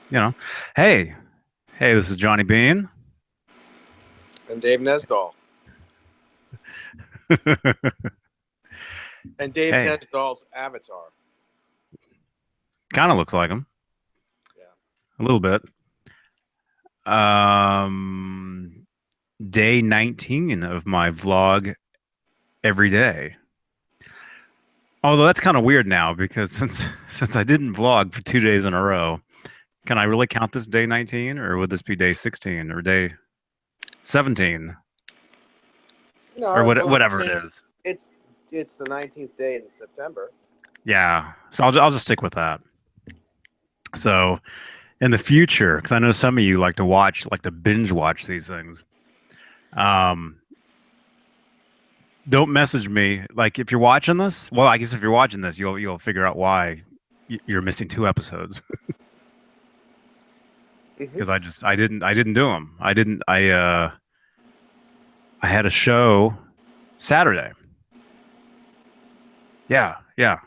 you know, hey, hey, this is Johnny Bean. And Dave Nesdall. And Dave Hey, Nesdall's avatar. kind of looks like him Yeah. a little bit. Um, Day 19 of my vlog every day. Although that's kind of weird now because since I didn't vlog for 2 days in a row, can I really count this day 19 or would this be day 16 or day 17 or No, well, whatever it is? it's it's the 19th day in September. Yeah, so I'll just stick with that. So in the future, because I know some of you like to binge watch these things. Um, don't message me like if you're watching this. Well, I guess if you're watching this, you'll figure out why you're missing 2 episodes Hmm. because I didn't do them. I had a show Saturday. Yeah. A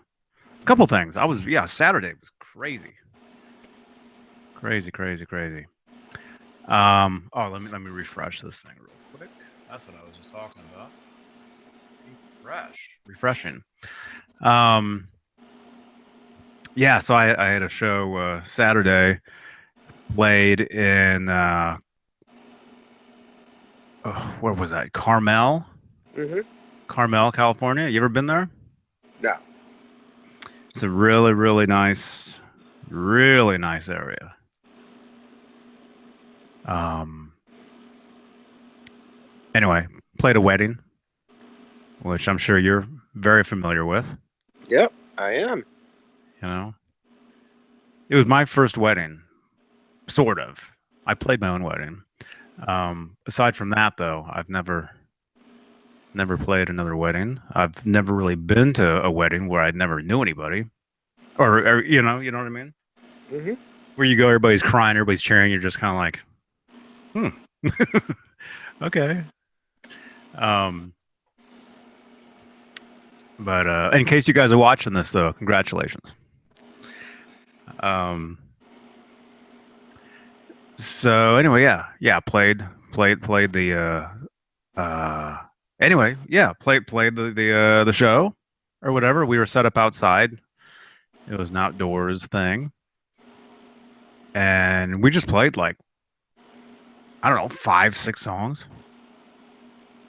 couple things. Saturday was crazy. Crazy. Let me refresh this thing real quick. That's what I was just talking about. Refreshing. Um, yeah, so I had a show Saturday, played in where was that? Hmm. Carmel, California. You ever been there? No. It's a really nice area. Um, anyway, played a wedding, which I'm sure you're very familiar with. Yep, I am. You know, it was my first wedding, sort of. I played my own wedding. Aside from that, though, I've never played another wedding. I've never really been to a wedding where I never knew anybody, or you know what I mean. Hmm. Where you go, everybody's crying, everybody's cheering, you're just kind of like, okay. Um, but in case you guys are watching this, though, congratulations. Um, so anyway, yeah, played the anyway, yeah, played the show or whatever. We were set up outside. It was an outdoors thing, and we just played like I don't know 5 6 songs.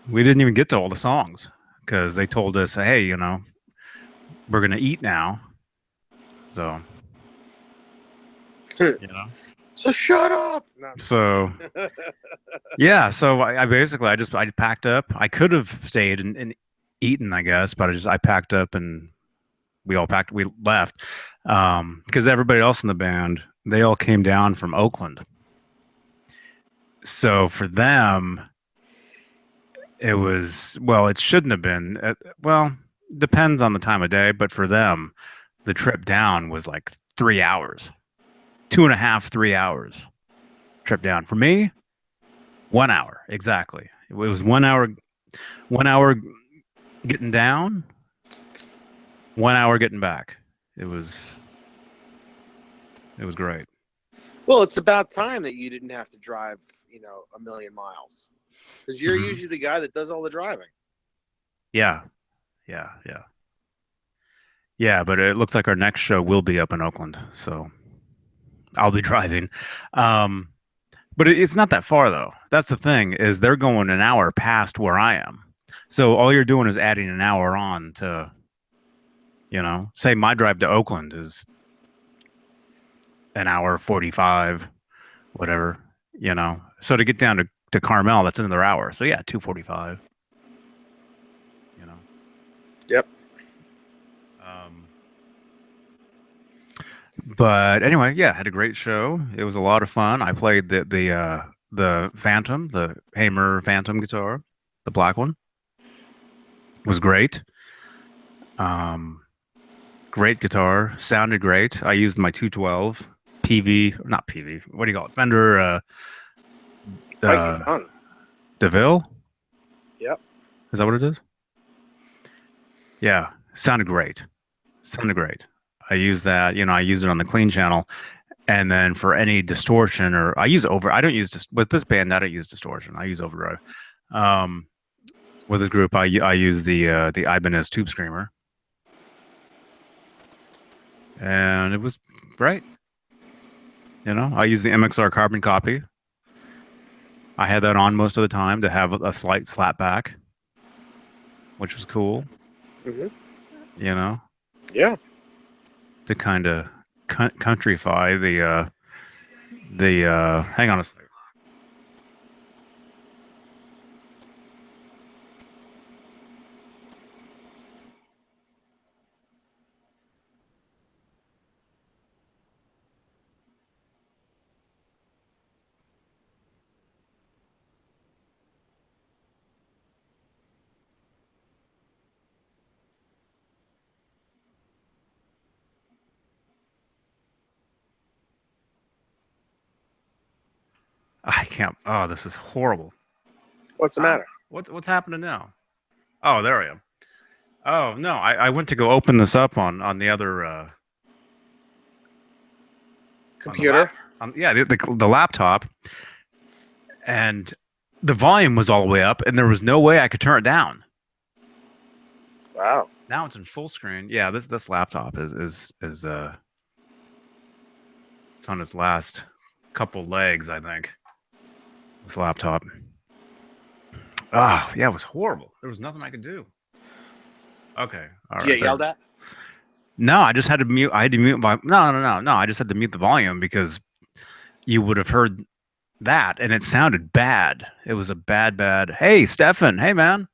We didn't even get to all the songs because they told us, hey, we're gonna eat now. So you know, So shut up. No, I'm just so kidding. yeah, so I basically I packed up. I could have stayed and eaten, I guess, but I packed up and we left because everybody else in the band they all came down from Oakland. So for them, it was well, it shouldn't have been. Well, depends on the time of day, but for them, the trip down was like 3 hours, 2.5, 3 hours trip down. For me, 1 hour exactly. It was 1 hour, 1 hour getting down, 1 hour getting back. It was it was great. Well, it's about time that you didn't have to drive, a million miles, because you're Hmm. usually the guy that does all the driving. Yeah, yeah. Yeah, but it looks like our next show will be up in Oakland, so I'll be driving. Um, but it's not that far though. That's the thing is they're going an hour past where I am. So all you're doing is adding an hour on to, say my drive to Oakland is an hour 45, whatever, So to get down to Carmel, that's another hour. So yeah, 2:45, you know. Yep. Um, but anyway, yeah, had a great show. It was a lot of fun. I played the Phantom, the Hamer Phantom guitar, the black one. It was great. Um, Great guitar, sounded great. I used my 212 PV, not PV. What do you call it? Fender Bite your uh tongue. DeVille? Yep. Is that what it is? Yeah, sounded great. Sounded great. I used that, I used it on the clean channel And then for any distortion or I don't use with this band. I don't use distortion. I use overdrive. Um, with this group, I use the Ibanez Tube Screamer, and it was great. I use the MXR Carbon Copy. I had that on most of the time to have a slight slap back, which was cool. Hmm. You know, Yeah. to kind of countrify the. Hang on a second. I can't. Oh, this is horrible. What's the matter? What's happening now? Oh, there I am. Oh no, I went to go open this up on the other on the lap Computer. yeah, the laptop, and the volume was all the way up and there was no way I could turn it down. Wow. Now it's in full screen. Yeah, this laptop is it's on its last couple legs, I think. This laptop. Oh, yeah, it was horrible. There was nothing I could do. Okay. All Do you right, get there. yelled at? No, I just had to mute. I had to mute no. I just had to mute the volume because you would have heard that and it sounded bad. It was a bad. Hey, Stefan. Hey, man.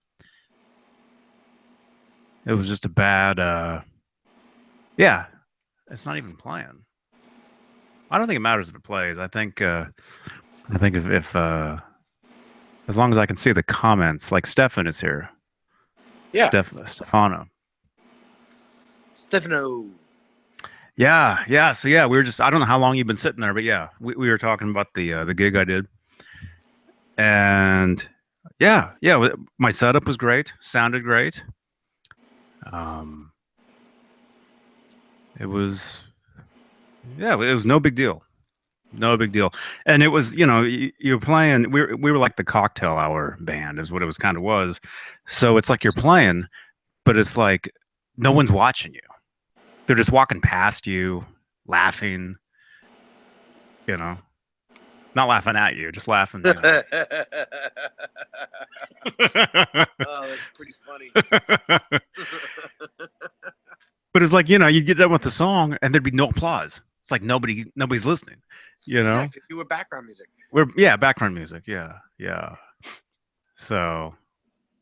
It was just a bad yeah, it's not even playing. I don't think it matters if it plays. I think if as long as I can see the comments, like Stefan is here. Yeah. Stefano. Stefano. Yeah. So yeah, we were just I don't know how long you've been sitting there, but yeah, we were talking about the gig I did. And yeah, my setup was great, sounded great. Um it was yeah, it was no big deal. No big deal. And it was, you were playing we were like the cocktail hour band is what it was kind of was. So it's like you're playing, but it's like no one's watching you. They're just walking past you, laughing, you know. Not laughing at you, just laughing, Oh, that's pretty funny. But it's like, you get done with the song and there'd be no applause. It's like nobody's listening, you Yeah, know? because you were background music. Yeah, background music. Yeah. So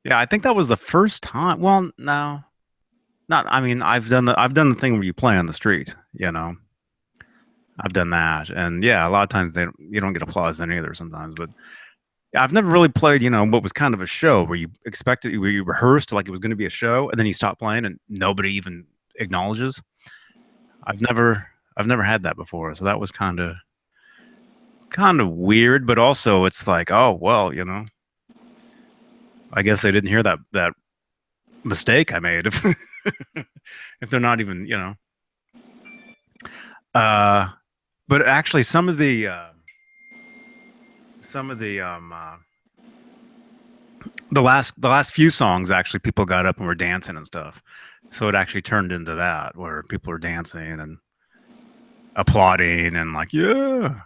yeah, I think that was the first time. Well, no, not. I mean, I've done the thing where you play on the street. I've done that, and yeah, a lot of times you don't get applause then either sometimes. But yeah, I've never really played, what was kind of a show where you expected, where you rehearsed like it was going to be a show, and then you stop playing and nobody even acknowledges. I've never, I've never had that before, so that was kind of weird. But also, it's like, oh well, I guess they didn't hear that mistake I made if if they're not even, Uh, but actually, some of the last few songs actually people got up and were dancing and stuff. So it actually turned into that where people were dancing and applauding and like, yeah.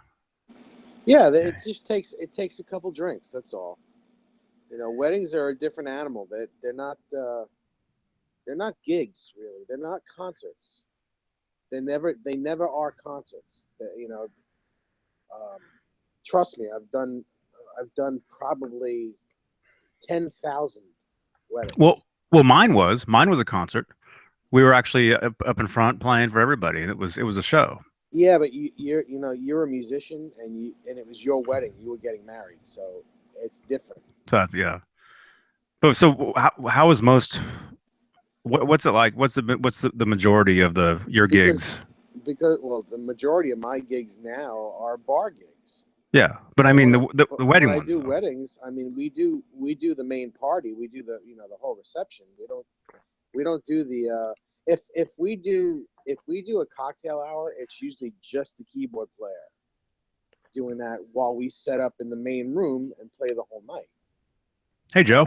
Yeah, it takes a couple drinks. That's all. Weddings are a different animal. They're not gigs really. They're not concerts. They never are concerts. Um, trust me, I've done probably 10,000 Well, weddings. well, mine was a concert. We were actually up in front playing for everybody, and it was a show. Yeah, but you're a musician, and it was your wedding. You were getting married, so it's different. So yeah. But so how is most what's it like? What's the majority of your because gigs? because well, the majority of my gigs now are bar gigs. Yeah, but I But mean when the when wedding I ones do though. weddings, I mean we do the main party. We do the whole reception. We don't do the. if we do a cocktail hour, it's usually just the keyboard player doing that while we set up in the main room and play the whole night. Hey, Joe.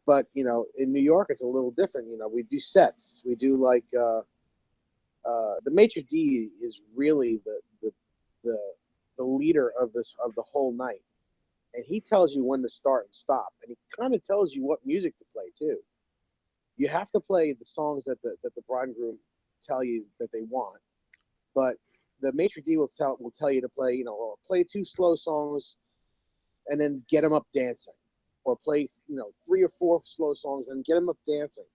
But in New York, it's a little different. We do sets. We do like the maitre d is really the the leader of the whole night, and he tells you when to start and stop, and he kind of tells you what music to play too. You have to play the songs that the bride and groom tell you that they want, but the maitre d will tell you to play play two slow songs and then get them up dancing, or play three or four slow songs and get them up dancing,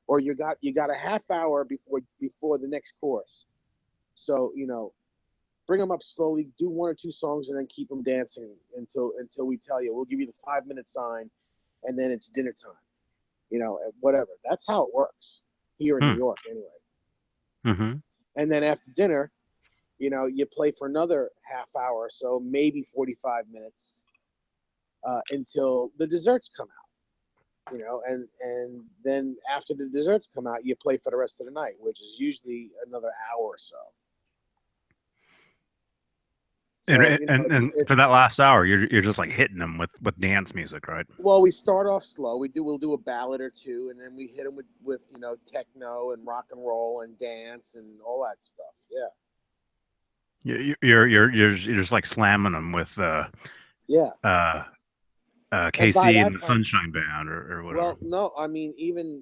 or you got a half hour before the next course, so bring them up slowly, do one or two songs, and then keep them dancing until we tell you. We'll give you the 5 minute sign, and then it's dinner time. Whatever. That's how it works here in New Hmm. York, anyway. Mm-hmm. And then after dinner, you play for another half hour or so, maybe 45 minutes, until the desserts come out. And then after the desserts come out, you play for the rest of the night, which is usually another hour or so. And, So and it's and for that it's last hour, you're just like hitting them with dance music, right? well, we start off slow. We'll do a ballad or two, and then we hit them with techno and rock and roll and dance and all that stuff. Yeah, You're just like slamming them with yeah. uh And by KC and that the time, Sunshine Band or whatever. well, no, I mean even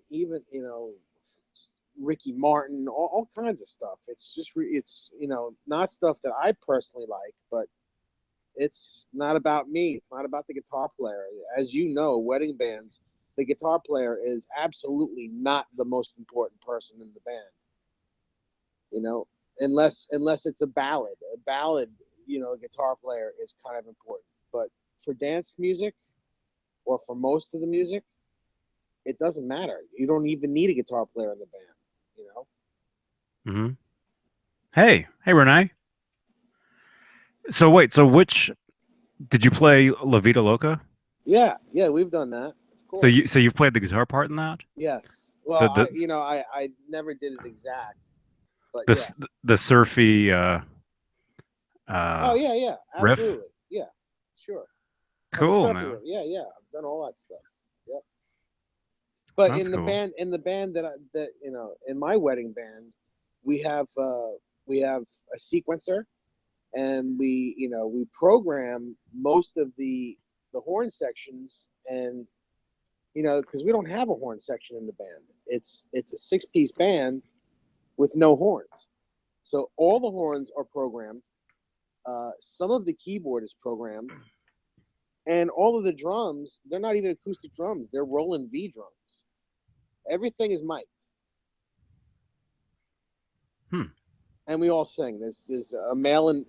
Ricky Martin, all kinds of stuff. It's just it's not stuff that I personally like, but it's not about me. It's not about the guitar player. As you know, wedding bands, the guitar player is absolutely not the most important person in the band. You know, unless it's a ballad. A ballad, a guitar player is kind of important. But for dance music or for most of the music, it doesn't matter. You don't even need a guitar player in the band. You know. Hmm. Hey, Renee. So wait, so which did you play La Vida Loca? Yeah, yeah, we've done that, of So you course. so you've played the guitar part in that? Yes. Well, The I the you know I never did it exact, but the yeah. s- the surfy Oh uh yeah, yeah, riff? absolutely. Yeah, sure. Oh, the Cool, surfing man. room. Yeah, yeah. I've done all that stuff. Yep. But That's cool. in the band that in my wedding band, we have a sequencer, and we program most of the horn sections, and because we don't have a horn section in the band. It's a six-piece band with no horns. So all the horns are programmed. Some of the keyboard is programmed, and all of the drums, they're not even acoustic drums. They're Roland V drums. Everything is mic'd, Hmm. and we all sing. There's male and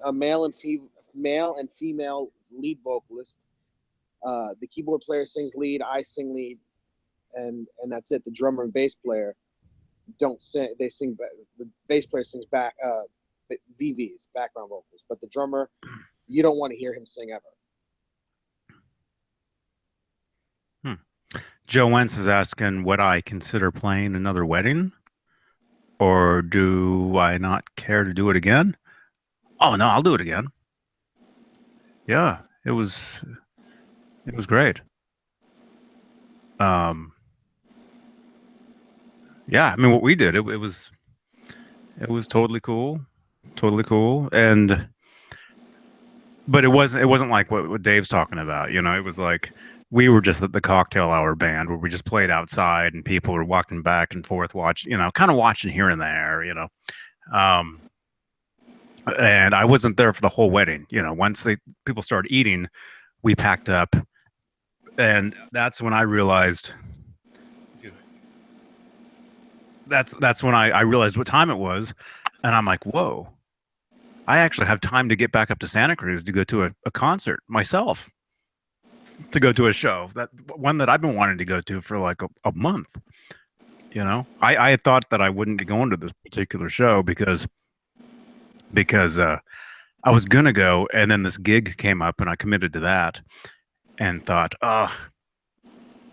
female lead vocalist. The keyboard player sings lead. I sing lead, and that's it. The drummer and bass player don't sing. They sing. The bass player sings back VVs, background vocals, but the drummer, you don't want to hear him sing ever. Hmm. Joe Wentz is asking, would I consider playing another wedding, or do I not care to do it again? Oh no, I'll do it again. Yeah, it was great. Um, yeah, I mean what we did, it was totally cool, and but it wasn't like what Dave's talking about. It was like we were just at the cocktail hour band where we just played outside and people were walking back and forth, kind of watching here and there. Um, and I wasn't there for the whole wedding. Once people started eating, we packed up, and that's when I realized. Excuse me. That's when I realized what time it was, and I'm like, whoa. I actually have time to get back up to Santa Cruz to go to a concert myself, to go to a show, that one that I've been wanting to go to for like a month. I had thought that I wouldn't be going to this particular show because I was gonna go, and then this gig came up, and I committed to that, and thought, oh,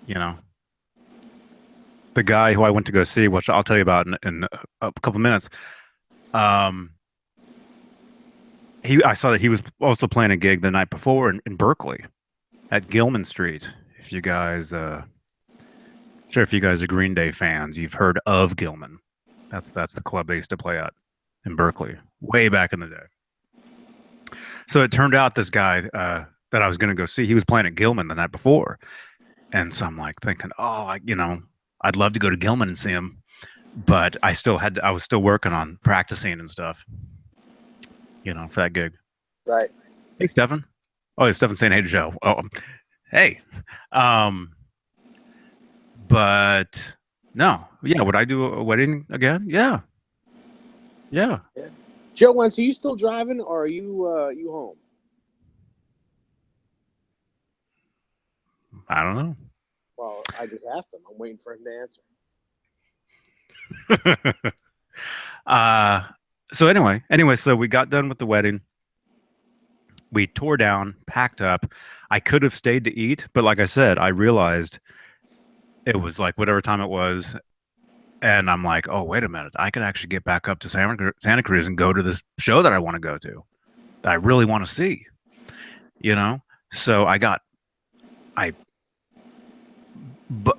you know, the guy who I went to go see, which I'll tell you about in a couple minutes. Um, I saw that he was also playing a gig the night before in Berkeley at Gilman Street. If you guys, sure, if you guys are Green Day fans, you've heard of Gilman. That's the club they used to play at in Berkeley way back in the day. So it turned out this guy that I was going to go see, he was playing at Gilman the night before, and so I'm like thinking, oh, I'd love to go to Gilman and see him, but I was still working on practicing and stuff, for that gig. Right. Hey, Stefan. Oh, yeah, Stefan saying hey to Joe. Oh, hey. Um, but no, yeah. Would I do a wedding again? Yeah, yeah. Yeah. Joe Wentz, are you still driving or are you home? I don't Well, I just asked him. I'm waiting for him to answer. know. uh, so anyway, so we got done with the wedding. We tore down, packed up. I could have stayed to eat, but like I said, I realized it was like whatever time it was, and I'm like, oh, wait a minute, I could actually get back up to Santa Cruz and go to this show that I want to go to, that I really want to see, you know. So I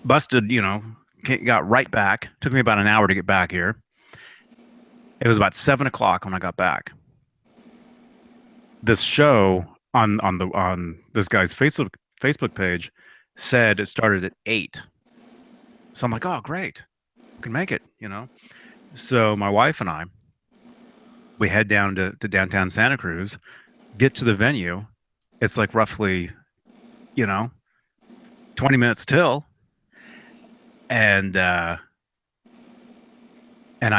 busted, got right back. Took me about an hour to get back here. It was about 7 o'clock when I got back. This show on this guy's Facebook page said it started at 8. So I'm like, oh, great, I can make it. So my wife and I, we head down to downtown Santa Cruz, get to the venue. It's like roughly, you know, 20 minutes till, and I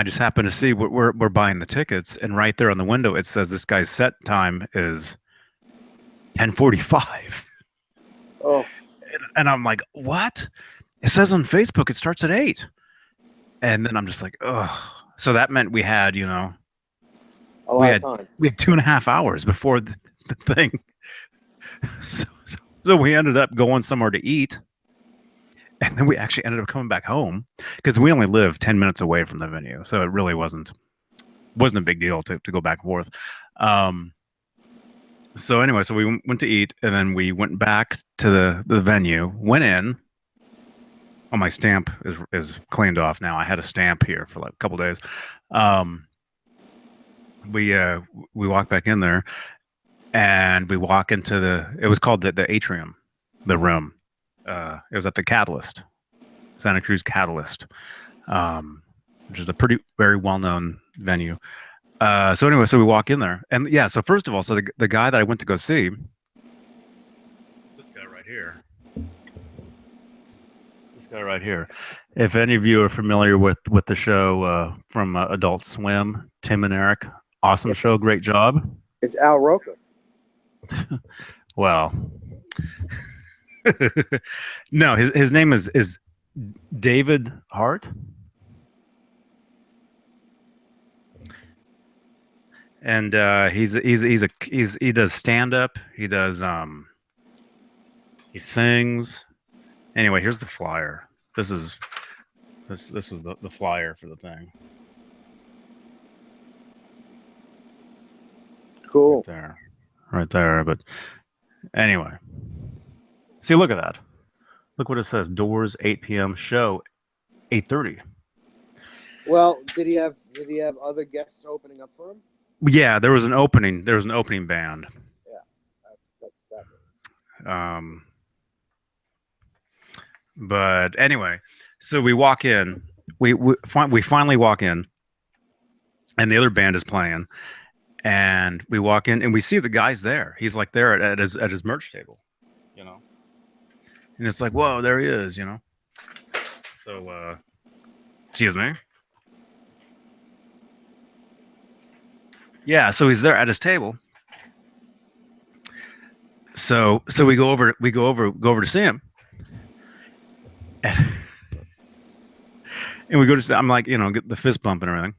just happen to see we're buying the tickets, and right there on the window it says this guy's set time is 10:45, Oh, and I'm like, what? It says on Facebook it starts at 8, and then I'm just like, ugh. So that meant a we lot of had time. we had 2.5 hours before the thing. So we ended up going somewhere to eat, and then we actually ended up coming back home because we only live 10 minutes away from the venue, so it really wasn't a big deal to go back and forth. Um, so anyway, so we went to eat, and then we went back to the venue. Went in. Oh, my stamp is cleaned off now. I had a stamp here for like a couple days. Um, we walked back in there, and we walk into it was called the atrium, the room. It was at the Catalyst, Santa Cruz Catalyst, which is a very well known venue. So anyway, so we walk in there, and yeah. So first of all, so the guy that I went to go see, this guy right here, this guy right here. If any of you are familiar with the show from Adult Swim, Tim and Eric, awesome It's show, great job. it's Al Roker. Well, no, his name is David Hart, and he does stand up. He sings. Anyway, here's the flyer. This was the flyer for the thing right Cool. there, right there. But anyway, see, look at that. Look what it says. Doors 8 p.m. Show 8:30. Well, did he have other guests opening up for him? Yeah, there was an opening. There was an opening band. Yeah, that's that. Um, but anyway, so we walk in. We finally walk in, and the other band is playing. And we walk in, and we see the guy's there. He's like there at his merch table, you know. And it's like, whoa, there he is. So, excuse me. Yeah, so he's there at his table. So we go over to see him, and, and we go to. I'm like, get the fist bump and everything.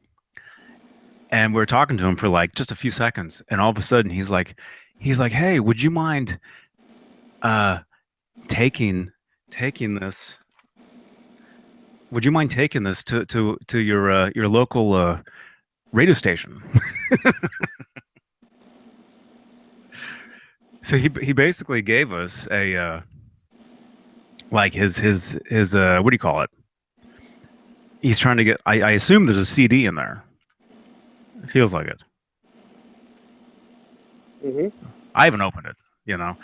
And we're talking to him for like just a few seconds, and all of a sudden he's like, hey, would you mind uh taking this would you mind taking this to your local radio station?" So he basically gave us a like his what do you call it? He's trying to get. I assume there's a CD in there. It feels like it. Hmm. I haven't opened it. You know,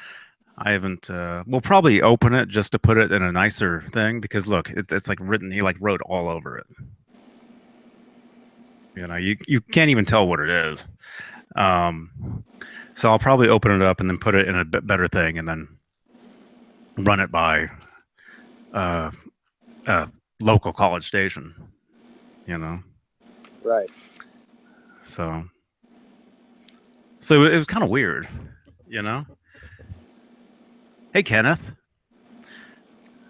I haven't. We'll probably open it just to put it in a nicer thing because look, it's like written. He like wrote all over it. You can't even tell what it is. Um, so I'll probably open it up and then put it in a better thing and then run it by uh, a local college station. You know, Right. so it was kind of weird. You know, hey Kenneth.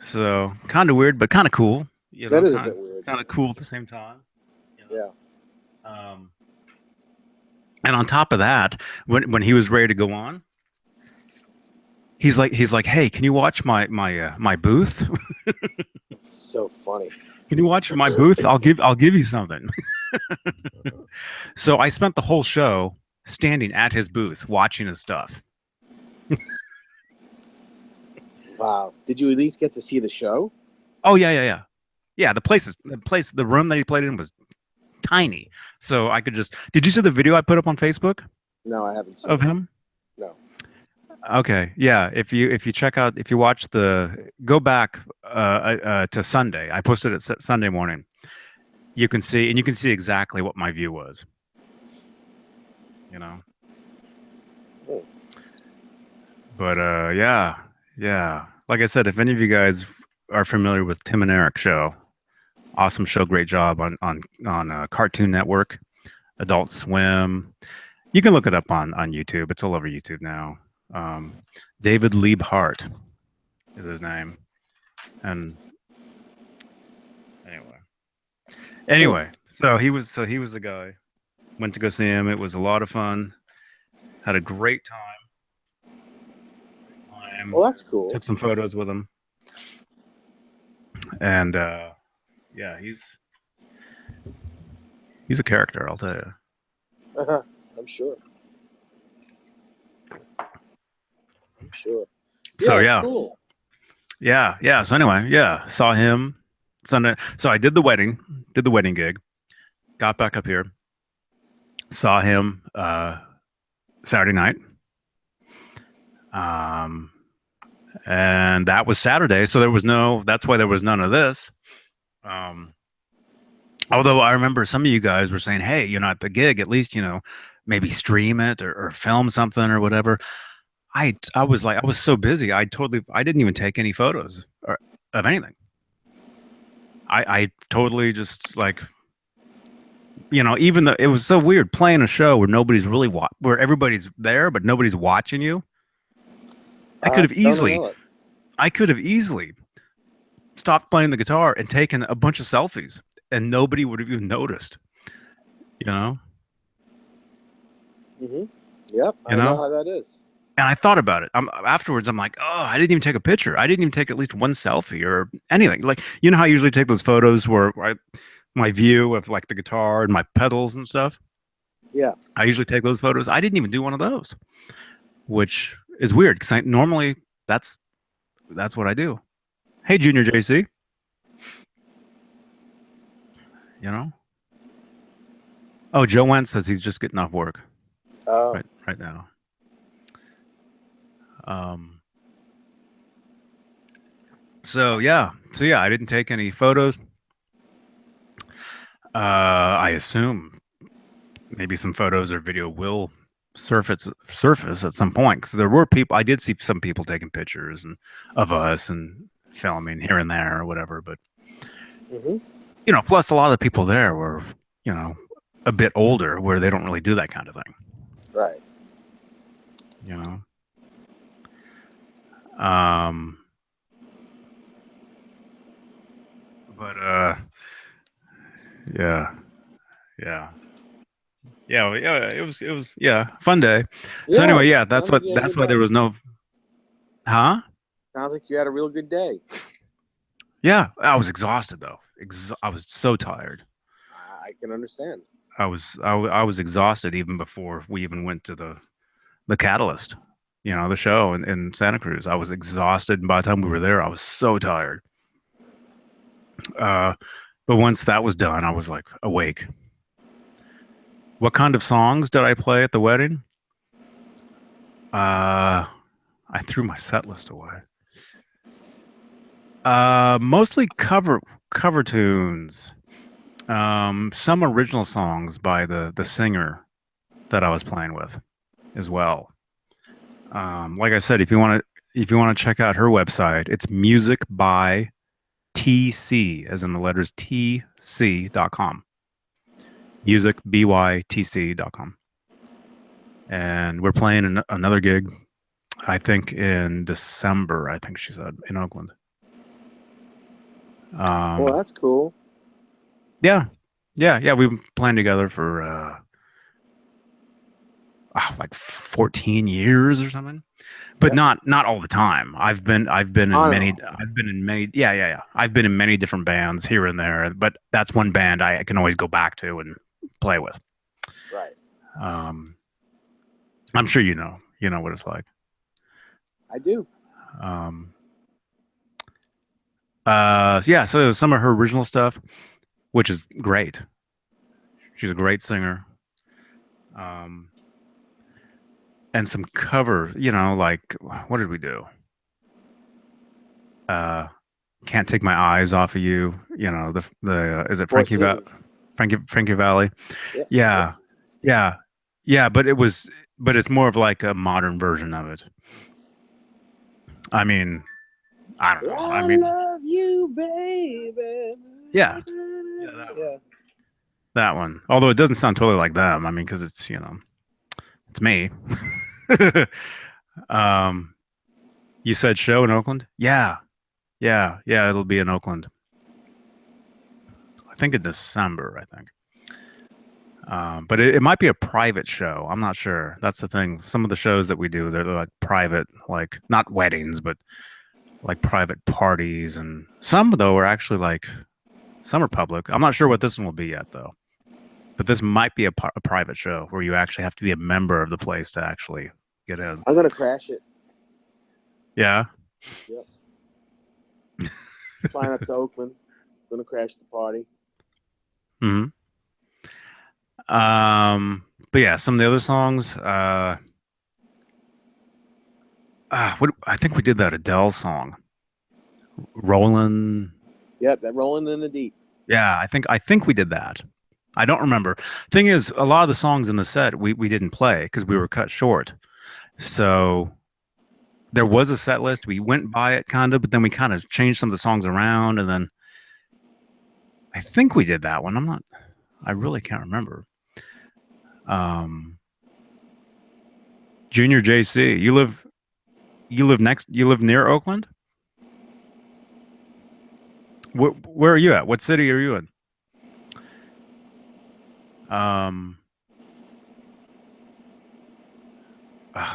So kind of weird, but kind of cool. That is a bit weird. Kind of cool at the same time. You Yeah. know. And on top of that, when he was ready to go on, he's like, "Hey, can you watch my booth? So funny. Can you watch my booth? I'll give you something." So I spent the whole show standing at his booth watching his stuff. Wow. Did you at least get to see the show? Oh yeah. Yeah, the room that he played in was tiny. So I could just Did you see the video I put up on Facebook No, I haven't seen of it. him? No. Okay. Yeah, if you check out if you watch the go back to Sunday. I posted it Sunday morning. You can see exactly what my view was, you know. Hmm. But yeah. Yeah. Like I said, if any of you guys are familiar with Tim and Eric show, awesome show, great job on Cartoon Network, Adult Swim. You can look it up on YouTube. It's all over YouTube now. David Liebhart is his name. And anyway, Hmm. he was the guy. Went to go see him. It was a lot of fun. Had a great time. Well, that's cool. Took some photos with him, and yeah, he's a character. I'll tell you. I'm sure. I'm sure. Yeah, So it's yeah, cool. yeah. So anyway, yeah, saw him Sunday. So I did the wedding gig. Got back up here. Saw him Saturday night. Um, and that was Saturday. So there was no. That's why there was none of this. Um, Although I remember some of you guys were saying, "Hey, at the gig, at least maybe stream it or film something or whatever." I was like, I was so busy, I didn't even take any photos of anything. I totally just like even though it was so weird playing a show where where everybody's there but nobody's watching you. I could have Don't I easily know it? I could have easily stopped playing the guitar and taken a bunch of selfies and nobody would have even noticed. You know, Hmm. Yep, you I know know. how that is. And I thought about it. Afterwards, I'm like, oh, I didn't even take a picture. I didn't even take at least one selfie or anything. Like, how I usually take those photos my view of like the guitar and my pedals and stuff. Yeah. I usually take those photos. I didn't even do one of those, which is weird because I normally that's that's what I do. Hey, Junior JC, you know. Oh, Joe Wentz says he's just getting off work Oh. right now. Um. So yeah, I didn't take any photos. I assume maybe some photos or video will surface at some point because there were people. I did see some people taking pictures and of us and filming here and there or whatever. But Hmm. plus a lot of the people there were you know a bit older where they don't really do that kind of thing. Right. You know. Um. But yeah, yeah. Yeah, it was yeah, fun day. So Yeah. anyway, yeah, Sounds like you had a that's good why there day. was no huh? Sounds like you had a real good day. Yeah, I was exhausted though. I was so tired. I can understand. I was exhausted even before we even went to the Catalyst, the show in Santa Cruz. I was exhausted, and by the time we were there, I was so tired. Uh, but once that was done, I was like awake. What kind of songs did I play at the wedding? Uh, I threw my set list away. Mostly cover tunes. Some original songs by the singer that I was playing with as well. Like I said, if you want to check out her website, it's music by TC, as in the letters TC.com. Musicbytc.com. And we're playing another gig, I think in December, I think she said, in Oakland. Well, Um, that's cool. yeah, yeah. We've been playing together for like 14 years or something. But Yep. not all the time. On and off. I've been in many yeah. I've been in many different bands here and there, but that's one band I can always go back to and play with. Right. Um, I'm sure you know what it's like. I do. Um, yeah, so some of her original stuff, which is great. She's a great singer. Um, and some cover, like what did we do? Uh, Can't Take My Eyes Off of You. The is it Four Seasons. Frankie Valley? Yep. Yep. Yeah, yeah, yeah. But it's more of like a modern version of it. I mean, I don't know. I I mean, love you, baby. yeah, yeah, Yeah. that one. Although it doesn't sound totally like them. I mean, because it's it's me. um, you said show in Oakland? Yeah, yeah. It'll be in Oakland. I think in December. I think. But it might be a private show. I'm not sure. That's the thing. Some of the shows that we do, they're like private, like not weddings, but like private parties. And some, though, are actually like some are public. I'm not sure what this one will be yet, though. But this might be a private show where you actually have to be a member of the place to actually get in. I'm gonna crash it. Yeah. Yep. Flying up to Oakland. Gonna crash the party. hmm but yeah, some of the other songs, I think we did that Adele song, Roland. Yep. That rolling in the deep. Yeah, I think we did that. I don't remember. Thing is, a lot of the songs in the set we didn't play because we were cut short. So there was a set list. We went by it kind of, but then we kind of changed some of the songs around, and then I think we did that one. I really can't remember. Um, Junior JC, you live near Oakland? Where are you at? What city are you in? Um,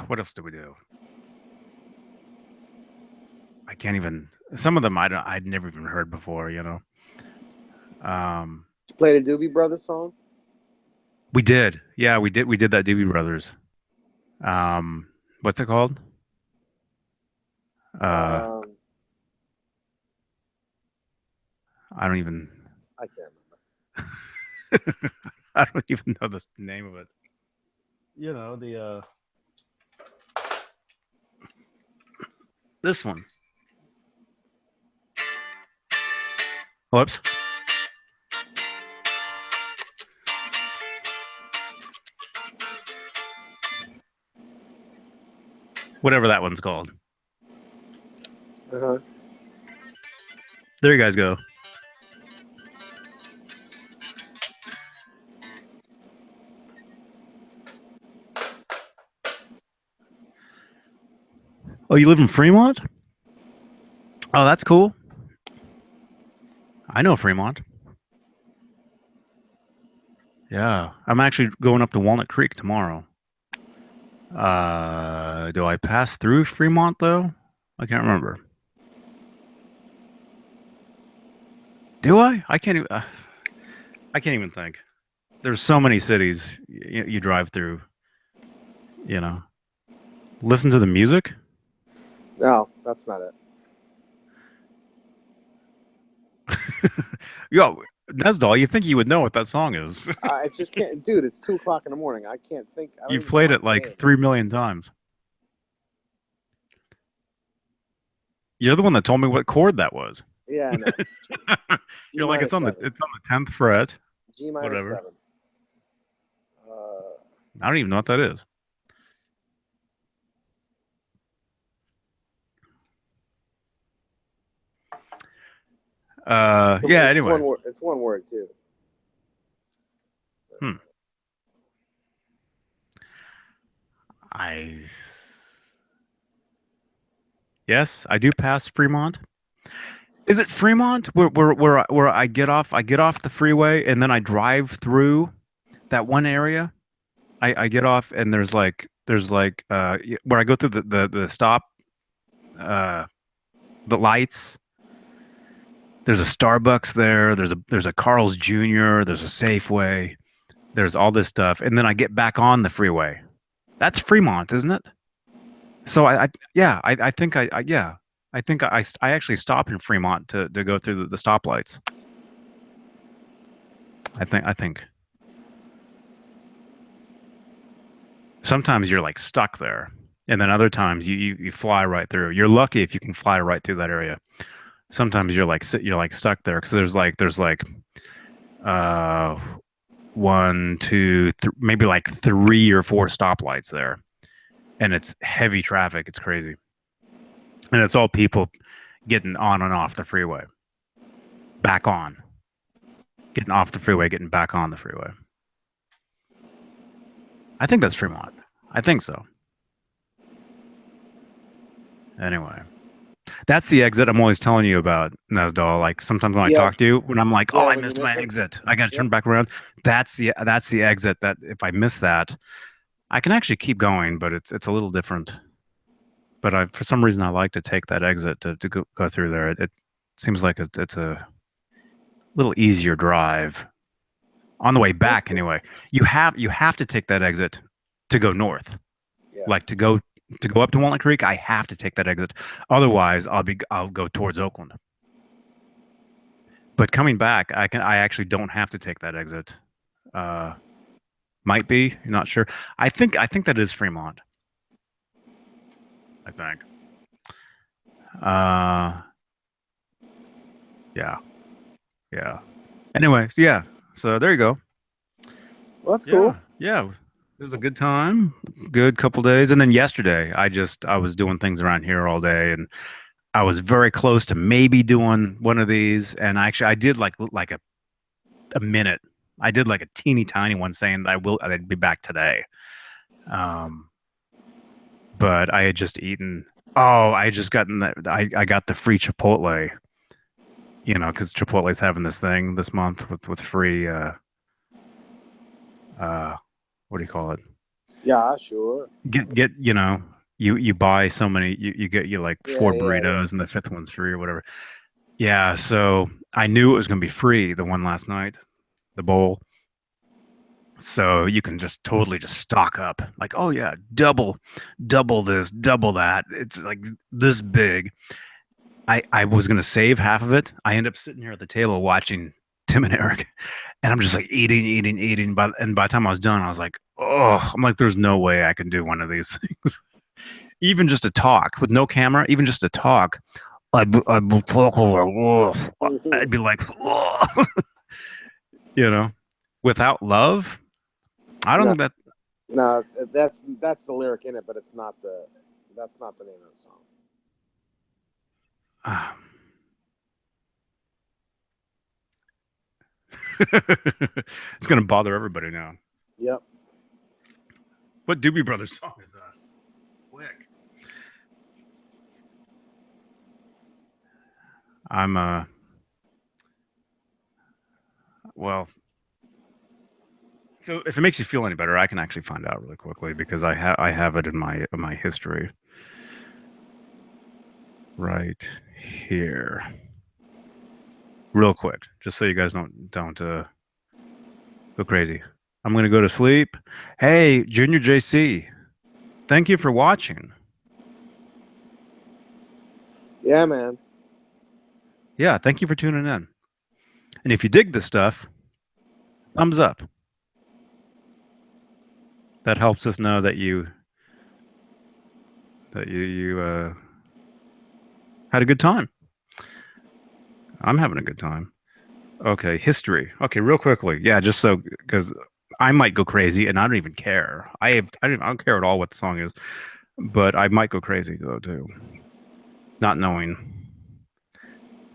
what else do we do? I can't even. Some of them I'd never even heard before. Um, Did you play the Doobie Brothers song? we did. Yeah, we did. We did that Doobie Brothers. Um, what's it called? Uh, Um, I don't even. I can't I don't even know the name of it. The this one. Whoops. Whatever that one's called. remember. There you guys go. Oh, you live in Fremont? Oh, that's cool. I know Fremont. Yeah, I'm actually going up to Walnut Creek tomorrow. Do I pass through Fremont though? I can't remember. Do I? I can't even think. There's so many cities you drive through. You know, listen to the music. No, that's not it. Yo, Nesdal, you think you would know what that song is? I just can't, dude. It's 2 o'clock in the morning. I can't think. I don't You've even know played my it like name. 3 million times. You're the one that told me what chord that was. Yeah, I know. G You're like minor seven. it's on the 10th fret. G minor Whatever. seven. Uh, I don't even know what that is. Yeah, it's anyway. one word. It's one word too. Hmm. I Yes, I do pass Fremont. Is it Fremont where I get off the freeway and then I drive through that one area? I get off and there's like where I go through the stop uh the lights. There's a Starbucks there, there's a Carl's Jr., there's a Safeway, there's all this stuff, and then I get back on the freeway. That's Fremont, isn't it? So yeah, I think yeah. I think I actually stop in Fremont to go through the stoplights. I think sometimes you're like stuck there, and then other times you fly right through. You're lucky if you can fly right through that area. Sometimes you're like stuck there because there's like uh one, two, maybe like 3 or 4 stoplights there, and it's heavy traffic. It's crazy, and it's all people getting on and off the freeway, back on, getting off the freeway, getting back on the freeway. I think that's Fremont. I think so. Anyway, that's the exit I'm always telling you about, Nasdal. Like sometimes when I Yep. talk to you, when I'm like, "Oh, Yeah. I When you missed my miss it. exit. I got to Yep. turn back around." That's the exit that if I miss that, I can actually keep going, but it's a little different. But for some reason I like to take that exit to go through there. It seems like it's a little easier drive on the way That's back cool. anyway. You have to take that exit to go north. Yeah. Like to go up to Walnut Creek, I have to take that exit. Otherwise, I'll go towards Oakland. But coming back, I actually don't have to take that exit. Uh, might be, not sure. I think that is Fremont. I think. Uh, yeah, yeah. Anyway, so yeah. So there you go. Well, that's cool. Yeah, yeah. It was a good time. Good couple days, and then yesterday, I was doing things around here all day, and I was very close to maybe doing one of these, and actually I did like a minute. I did like a teeny tiny one saying I'd be back today. Um, but I had just eaten. Oh, I had just gotten I got the free Chipotle, because Chipotle's having this thing this month with free uh what do you call it? Yeah. Sure. Get you buy so many you get you like Yeah. 4 burritos and the fifth one's free or whatever. Yeah, so I knew it was gonna be free the one last night, the bowl. So you can just totally just stock up. Like, oh yeah, double this, double that. It's like this big. I was gonna save half of it. I end up sitting here at the table watching Tim and Eric, and I'm just like eating, eating, eating. And by the time I was done, I was like, oh, I'm like, there's no way I can do one of these things. Even just to talk with no camera, even just to talk, I'd be talking like, oh. Yeah. I'd be like, oh. you know, without love, I don't No. think that. No. That's the lyric in it, but it's not the. That's not the name of the song. Uh, it's gonna bother everybody now. Yep. What Doobie Brothers song is that? Quick. I'm well, so if it makes you feel any better, I can actually find out really quickly because I have it in my history right here. real quick, just so you guys don't go crazy. I'm gonna go to sleep. Hey, Junior JC, thank you for watching. Yeah, man. Yeah, thank you for tuning in. And if you dig this stuff, thumbs up. That helps us know that you had a good time. I'm having a good time. Okay, history. Okay, real quickly. Yeah, just so because I might go crazy and I don't even care. I don't care at all what the song is, but I might go crazy though too, not knowing.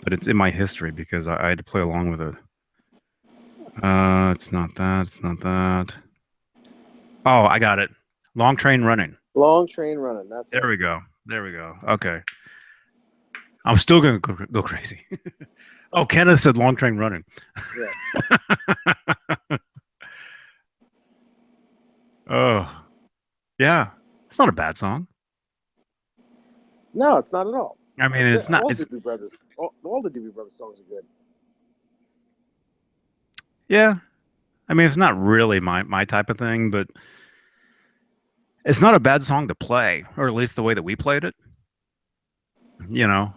But it's in my history because I had to play along with it. It's not that. It's not that. Oh, I got it. Long train running. Long train running. That's There it. we go. There we go. Okay. I'm still gonna go crazy. Oh, Kenneth said long train running. Yeah. Oh, yeah. It's not a bad song. No, it's not at all. I mean, it's not. All It's Doobie Brothers, all the Doobie Brothers songs are good. yeah. I mean, it's not really my type of thing, but it's not a bad song to play, or at least the way that we played it. You know,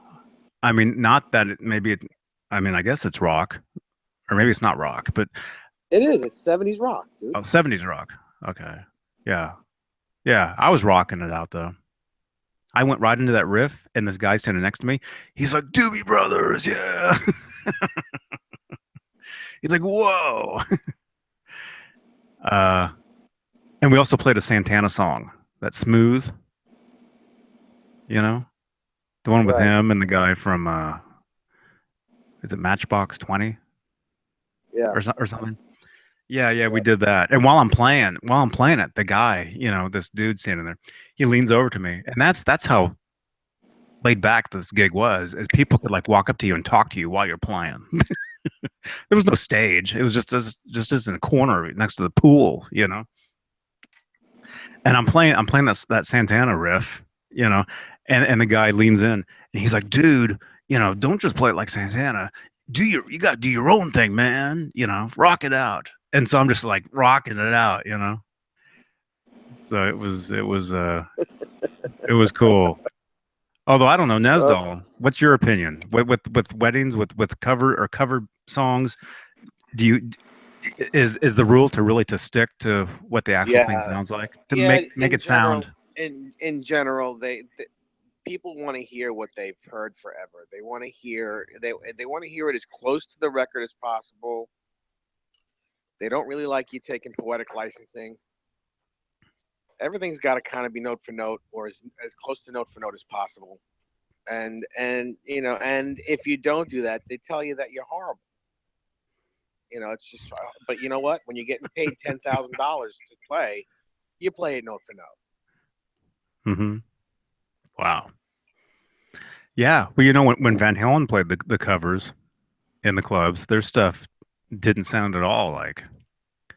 I mean, not that it maybe it. I mean, I guess it's rock, or maybe it's not rock, but It is. It's 70s rock, dude. oh, 70s rock. Okay. Yeah. Yeah. I was rocking it out though. I went right into that riff, and this guy standing next to me, he's like, Doobie Brothers, yeah. He's like, whoa. Uh, and we also played a Santana song, that Smooth, you know, the one with Right. him and the guy from, is it Matchbox 20 Yeah. or something? Yeah, yeah, we Yeah. did that. And while I'm playing it, the guy, this dude standing there, he leans over to me, and that's how laid back this gig was, is people could like walk up to you and talk to you while you're playing. There was no stage. It was just in a corner next to the pool. And I'm playing that Santana riff, you know, and the guy leans in and he's like, dude, don't just play it like Santana. You got to do your own thing, man. Rock it out. And so I'm just like rocking it out. So it was cool. Although I don't know, Uh, Nesdal, what's your opinion with weddings with cover songs? Do you is the rule to really to stick to what the actual thing yeah. sounds like to Yeah. make it sound? In general, they people want to hear what they've heard forever. They want to hear it as close to the record as possible. They don't really like you taking poetic licensing. Everything's got to kind of be note for note or as close to note for note as possible. And if you don't do that, they tell you that you're horrible. It's just. But you know what? When you're getting paid $10,000 to play, you play it note for note. Hmm. Wow. Yeah. Well, when Van Halen played the covers in the clubs, their stuff didn't sound at all like.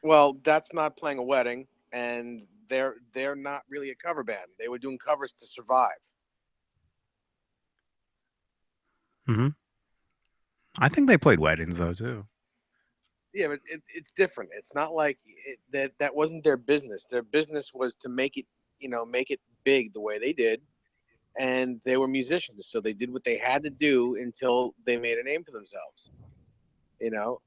Well, that's not playing a wedding, and they're not really a cover band. They were doing covers to survive. Hmm. I think they played weddings though too. Yeah, but it's different. It's not like that wasn't their business. Their business was to make it big the way they did, and they were musicians, so they did what they had to do until they made a name for themselves.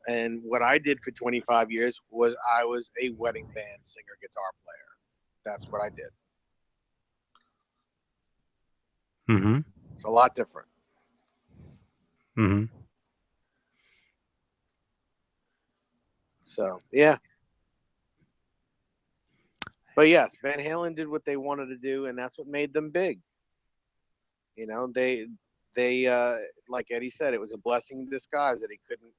And what I did for 25 years was I was a wedding band singer, guitar player. That's what I did. Hmm. It's a lot different. Hmm. So yeah, but yes, Van Halen did what they wanted to do, and that's what made them big. You know, they like Eddie said, it was a blessing in disguise that he couldn't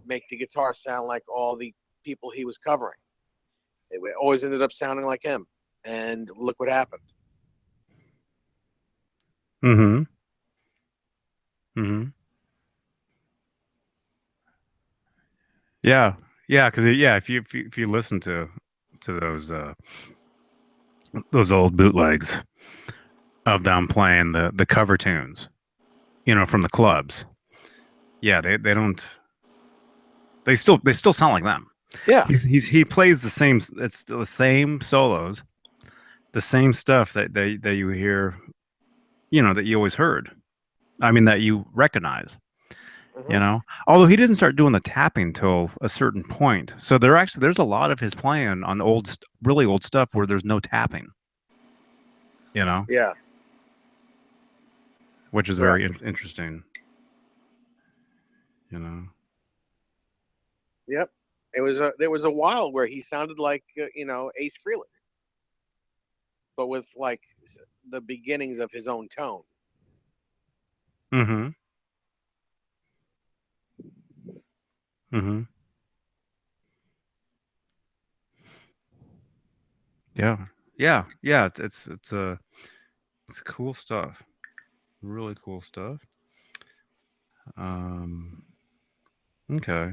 make the guitar sound like all the people he was covering. It always ended up sounding like him, and look what happened. Hmm. Hmm. Yeah. Yeah. Because yeah, if you listen to those old bootlegs of them playing the cover tunes, from the clubs. Yeah, they don't. They still sound like them. Yeah. He plays the same. It's the same solos, the same stuff that you hear. That you always heard. I mean, that you recognize. Hmm. Although he didn't start doing the tapping till a certain point. So there's a lot of his playing on really old stuff where there's no tapping. You know, Yeah. which is very Correct. interesting. You know. Yep. There was a while where he sounded like Ace Frehley, but with like the beginnings of his own tone. Mm-hmm. Mm-hmm. Yeah. Yeah. Yeah. It's cool stuff. Really cool stuff. Um. Okay.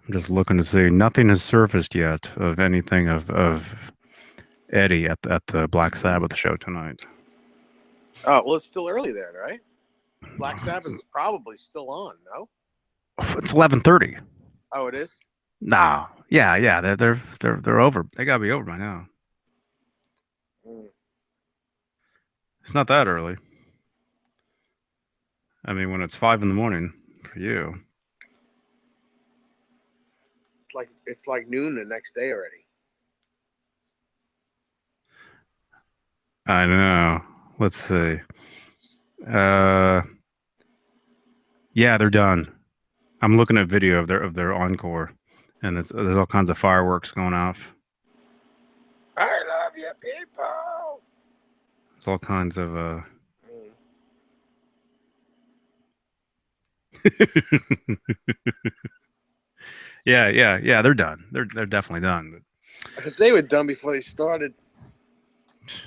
I'm just looking to see. Nothing has surfaced yet of anything of Eddie at the Black Sabbath show tonight. Oh well, it's still early there, right? Black Sabbath is probably still on. No. It's 11:30. Oh, it is. No. Yeah. Yeah. They're over. They gotta be over by now. Mm. It's not that early. I mean, when it's 5 in the morning for you. It's like noon the next day already. I know. Let's see. Uh. Yeah, they're done. I'm looking at video of their encore, and there's all kinds of fireworks going off. I love you, people. There's all kinds of Mm. Yeah, yeah, yeah. They're done. They're definitely done. They were done before they started. But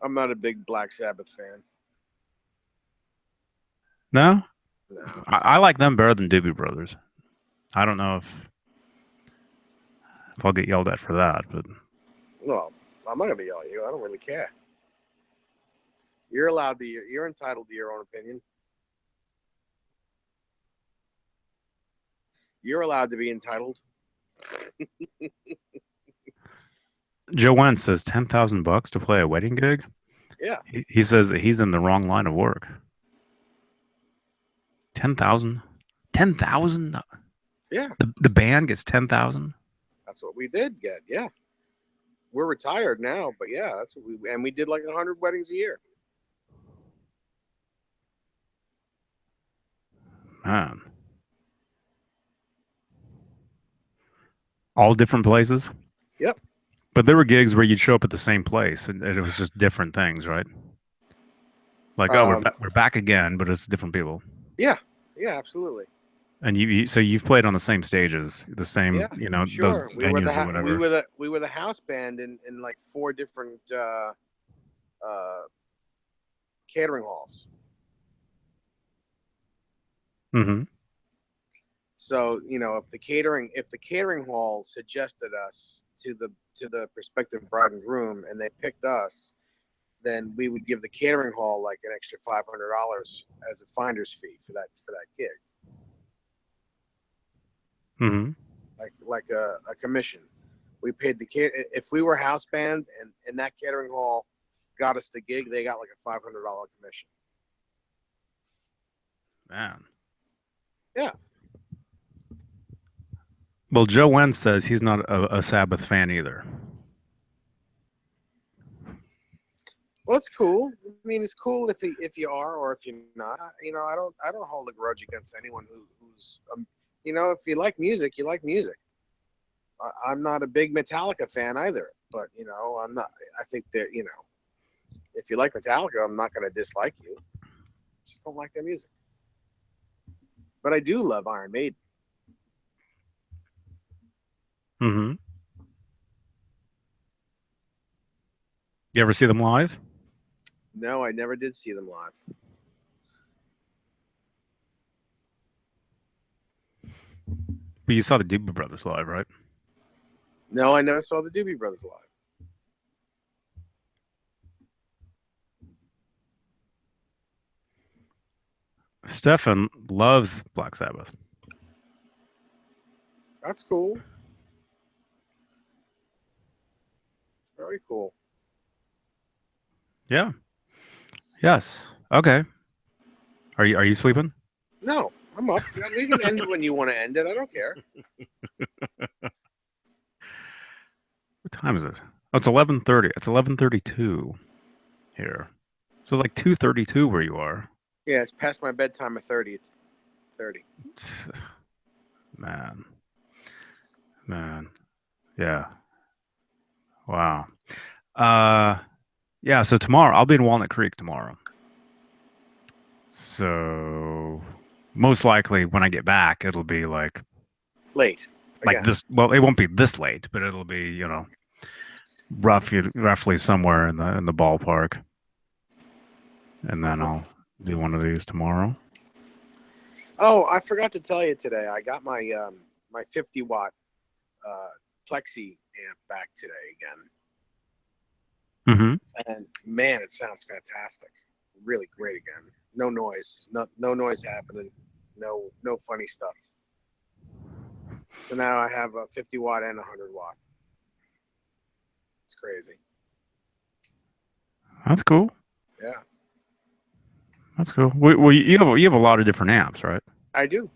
I'm not a big Black Sabbath fan. no, No. I like them better than Doobie Brothers. I don't know if I'll get yelled at for that, but Well, I'm not gonna yell at you. I don't really care. You're allowed to. You're entitled to your own opinion. You're allowed to be entitled. Joanne says $10,000 to play a wedding gig. Yeah. He says that he's in the wrong line of work. 10,000, 10,000. Yeah. The band gets 10,000. That's what we did get. Yeah. We're retired now, but yeah, that's what we did like 100 weddings a year. Man, all different places. Yep. But there were gigs where you'd show up at the same place, and it was just different things, right? Like, oh, Um. we're back again, but it's different people. Yeah. Yeah. Absolutely. And so you've played on the same stages, the same, Yeah. those Sure. venues or whatever. We were the house band in like four different uh, catering halls. Hmm. So if the catering hall suggested us to the prospective bride and groom, and they picked us, then we would give the catering hall like an extra $500 as a finder's fee for that gig, Hmm. like a commission. We paid the kid if we were house band and that catering hall got us the gig, they got like a $500 commission. Man. Yeah, Well, Joe Wen says he's not a Sabbath fan either. well, it's cool. I mean, it's cool if you are or if you're not. I don't hold a grudge against anyone who's if you like music, you like music. I'm not a big Metallica fan either, but I'm not. I think that if you like Metallica, I'm not going to dislike you. Just don't like their music. But I do love Iron Maiden. Hmm. You ever see them live? No, I never did see them live. But you saw the Doobie Brothers live, right? No, I never saw the Doobie Brothers live. Stefan loves Black Sabbath. That's cool. Very cool. Yeah. Yes. Okay. Are you sleeping? No, I'm up. We can end it when you want to end it. I don't care. What time is it? Oh, it's 11:30. It's 11:32 here. So it's like 2:32 where you are. Yeah, it's past my bedtime of 30. It's 30. Man. Man. Yeah. Wow. Uh yeah, so tomorrow I'll be in Walnut Creek tomorrow. So most likely when I get back it'll be Late. like Again. this, well, it won't be this late, but it'll be, roughly somewhere in the ballpark. And then Uh-huh. I'll do one of these tomorrow. Oh, I forgot to tell you today. I got my 50-watt uh, plexi amp back today again, Hmm. and man, it sounds fantastic. Really great again. No noise. No noise happening. No funny stuff. So now I have a 50-watt and a 100-watt. It's crazy. That's cool. Yeah, That's cool. Well, you have a lot of different amps, right? I do.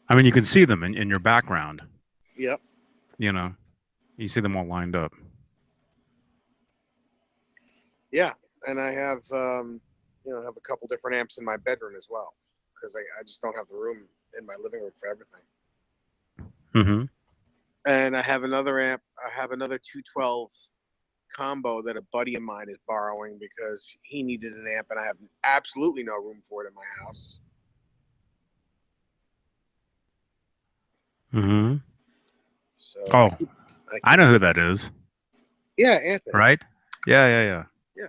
I mean, you can see them in your background. Yep. You know, you see them all lined up. Yeah, and I have a couple different amps in my bedroom as well because I just don't have the room in my living room for everything. Hmm. And I have another amp. I have another 212 combo that a buddy of mine is borrowing because he needed an amp and I have absolutely no room for it in my house. Hmm. So I Oh, keep I I keep know it. who that is, Yeah, Anthony. right? Yeah, yeah, yeah. Yeah.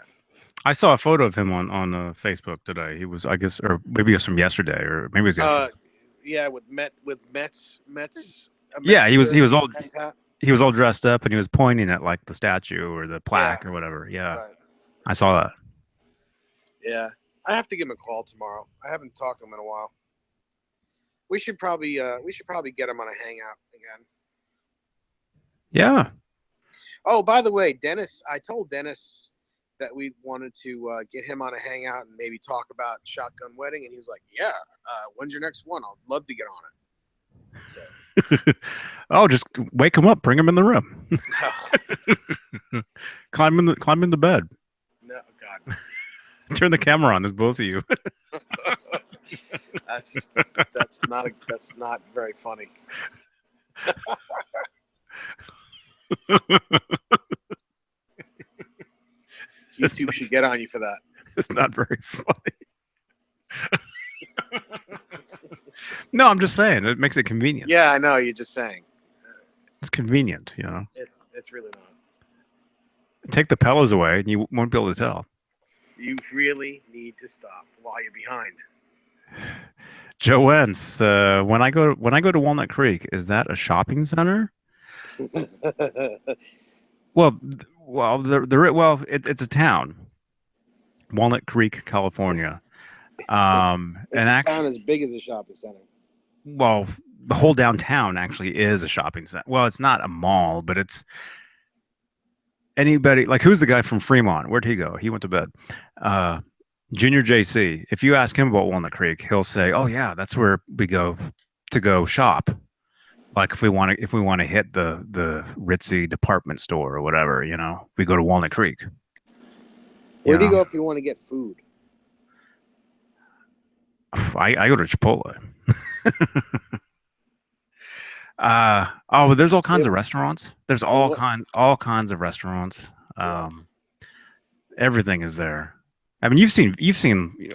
I saw a photo of him on Facebook today. He was, I guess, or maybe it was from yesterday, or maybe it was yesterday. Uh, yeah, with Mets a Yeah, Mets jersey, Mets hat. he was all dressed up and he was pointing at like the statue or the Yeah. plaque or whatever. Yeah, Right. I saw that. Yeah. I have to give him a call tomorrow. I haven't talked to him in a while. We should probably get him on a hangout again. Yeah, Oh, by the way, Dennis, I told Dennis that we wanted to get him on a hangout and maybe talk about Shotgun Wedding, and he was like, "Yeah, when's your next one? I'd love to get on it." So, oh, just wake him up, bring him in the room, no, climb into bed, no, God, turn the camera on. There's both of you. that's that's not very funny. it's YouTube should get on you for that. it's not very funny. No, I'm just saying it makes it convenient. Yeah, I know. You're just saying. It's convenient. It's really not. Take the pillows away and you won't be able to tell. You really need to stop while you're behind. Joe Wentz, when I go to Walnut Creek, is that a shopping center? It's a town, Walnut Creek, California. It's And a actually, town as big as a shopping center. well, the whole downtown actually is a shopping center. Well, it's not a mall, but it's anybody like who's the guy from Fremont? Where'd he go? He went to bed. Uh, Junior JC. If you ask him about Walnut Creek, he'll say, "Oh yeah, that's where we go to go shop." Like if we want to hit the ritzy department store or whatever, we go to Walnut Creek. You Where do you know, go if you want to get food? I go to Chipotle. But there's all kinds Yeah. of restaurants. There's And all what? kinds of restaurants. Yeah. Everything is there. I mean, you've seen.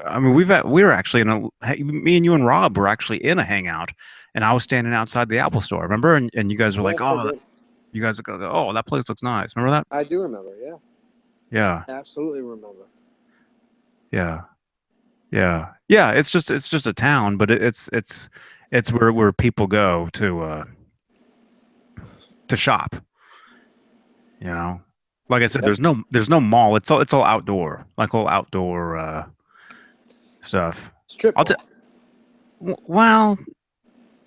I mean, we were actually me and you and Rob were actually in a hangout, and I was standing outside the Apple store. Remember? And you guys were like, Yes, I "Oh, did. you guys are going, oh, that place looks nice." Remember that? I do remember. Yeah, Yeah, absolutely remember. yeah, yeah, yeah. It's just a town, but it's where people go to shop. You know, like I said, Yep. there's no mall. It's all outdoor, like all outdoor stuff. Strip I'll take. mall. Well,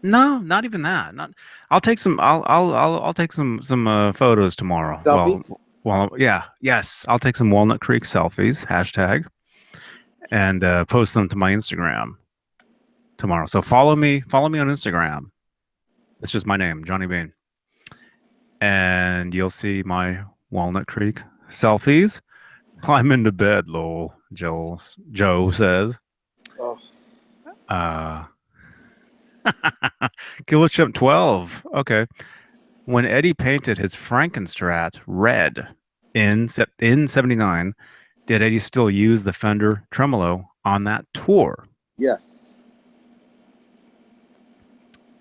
no, not even that. Not. I'll take some. I'll take some photos tomorrow. Selfies. Yeah, yes. I'll take some Walnut Creek selfies hashtag and post them to my Instagram tomorrow. So follow me on Instagram. It's just my name, Johnny Bean, and you'll see my Walnut Creek selfies. I'm into bed, lol. Joe says. Oh, Uh, Killer Chimp 12. Okay. When Eddie painted his Frankenstrat red in 79, did Eddie still use the Fender tremolo on that tour? yes.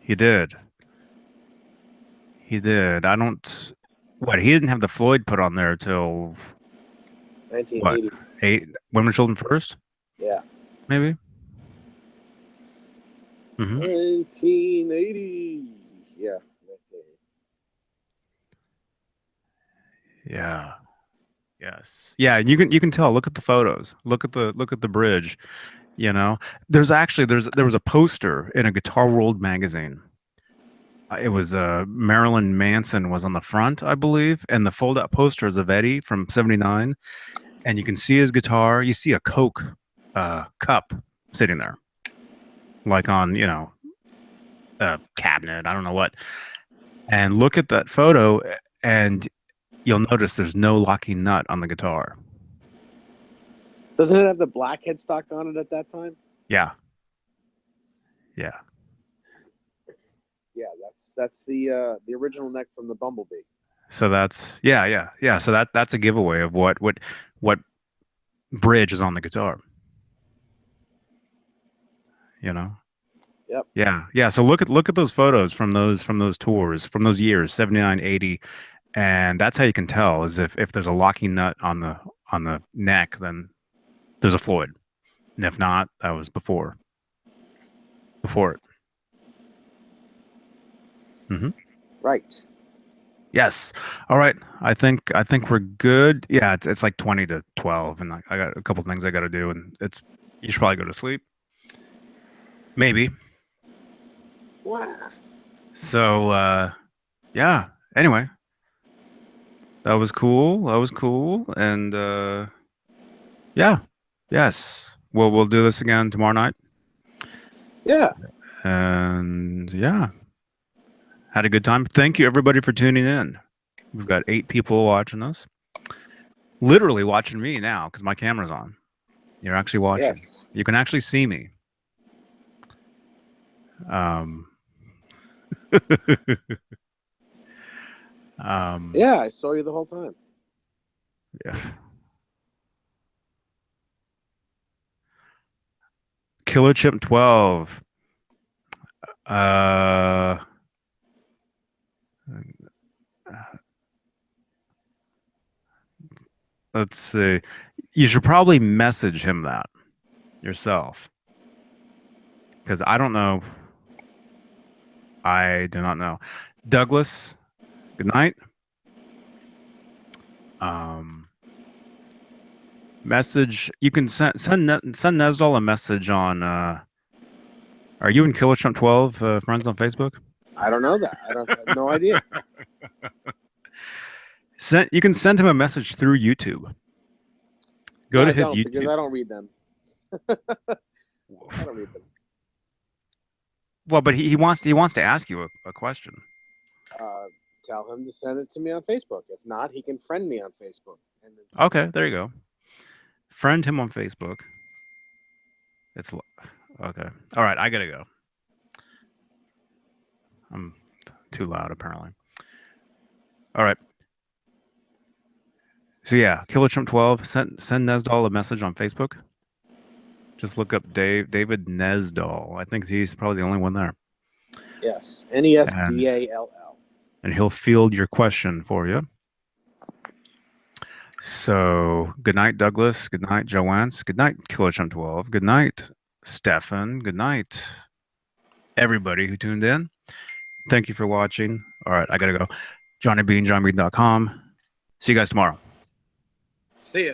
He did. He did. I don't. What? He didn't have the Floyd put on there till what? 1980. Eight Women, Children First, Yeah. maybe. Hmm. 1980. Yeah. Yeah. Yes. Yeah. You can tell. Look at the photos. Look at the bridge. You know, there was a poster in a Guitar World magazine. It was Marilyn Manson was on the front, I believe, and the fold-out posters of Eddie from '79, and you can see his guitar. You see a Coke cup sitting there, like on a cabinet. I don't know what. And look at that photo, and you'll notice there's no locking nut on the guitar. Doesn't it have the black headstock on it at that time? Yeah, yeah. Yeah, that's the original neck from the Bumblebee. So that's yeah. So that's a giveaway of what bridge is on the guitar. You know. Yep. Yeah. So look at those photos from those tours from those years 79, 80, and that's how you can tell is if there's a locking nut on the neck, then there's a Floyd, and if not, that was before it. Hmm. Right. Yes. All right. I think we're good. Yeah. It's like 20 to 12, and I got a couple things I got to do, and it's you should probably go to sleep. Maybe. Wow. So yeah. Anyway, that was cool. That was cool, and yeah. Yes. Well, we'll do this again tomorrow night. Yeah. And yeah, had a good time. Thank you everybody for tuning in. We've got 8 people watching us. Literally watching me now because my camera's on. You're actually watching. Yes. You can actually see me. Um, um, Yeah, I saw you the whole time. yeah. Killer Chip 12. Uh, let's see. You should probably message him that yourself because I don't know. I do not know. Douglas, good night. Um, message. You can send Nesdal a message on. Are you and Killer Trump 12 friends on Facebook? I don't know that. I don't have no idea. You can send him a message through YouTube. No, Go to I his don't because YouTube. I don't read them. I don't read them. Well, but he wants to ask you a question. Uh, Tell him to send it to me on Facebook. If not, he can friend me on Facebook and then send it. Okay, there you go. Friend him on Facebook. It's okay. All right, I gotta go. I'm too loud apparently. All right. So yeah, Killer Trump 12. Send Nesdal a message on Facebook. Just look up David Nesdal. I think he's probably the only one there. Yes, And Nesdall. and he'll field your question for you. So good night, Douglas. Good night, Joanne. Good night, Killer Chum 12. Good night, Stefan. Good night, everybody who tuned in. Thank you for watching. All right, I gotta go. JohnnyBean, JohnnyBean.com. See you guys tomorrow. See ya.